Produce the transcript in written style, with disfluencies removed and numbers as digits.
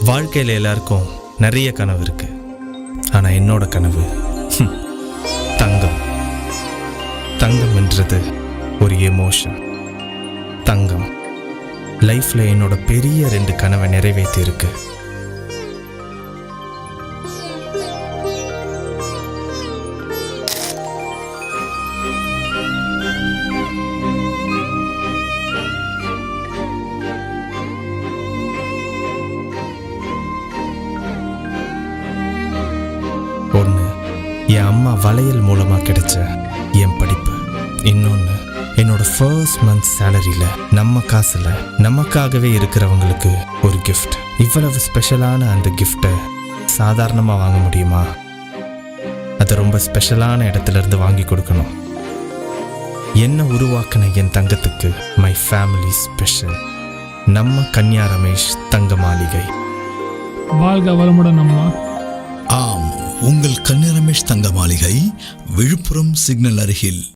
வாழ்க்கையில் எல்லாருக்கும் நிறைய கனவு இருக்கு. ஆனால் என்னோட கனவு தங்கம். தங்கம் என்றது ஒரு எமோஷன். தங்கம் லைஃப்ல என்னோட பெரிய 2 கனவை நிறைவேற்றி இருக்கு. ஒன்று, என் அம்மா வளையல் மூலமாக கிடைச்ச என் படிப்பு. இன்னொன்று, என்னோட ஃபர்ஸ்ட் மந்த் சேலரியில் நம்ம காசில் நமக்காகவே இருக்கிறவங்களுக்கு ஒரு கிஃப்ட். இவ்வளவு ஸ்பெஷலான அந்த கிஃப்டை சாதாரணமாக வாங்க முடியுமா? அதை ரொம்ப ஸ்பெஷலான இடத்துல இருந்து வாங்கி கொடுக்கணும். என்ன உருவாக்கின என் தங்கத்துக்கு மை ஃபேமிலி ஸ்பெஷல். நம்ம கன்யா ரமேஷ் தங்க மாளிகை. வாழ்க வளமுடன் அம்மா. ஆம், உங்கள் கன்யா ரமேஷ் தங்க மாளிகை, விழுப்புரம் சிக்னல் அருகில்.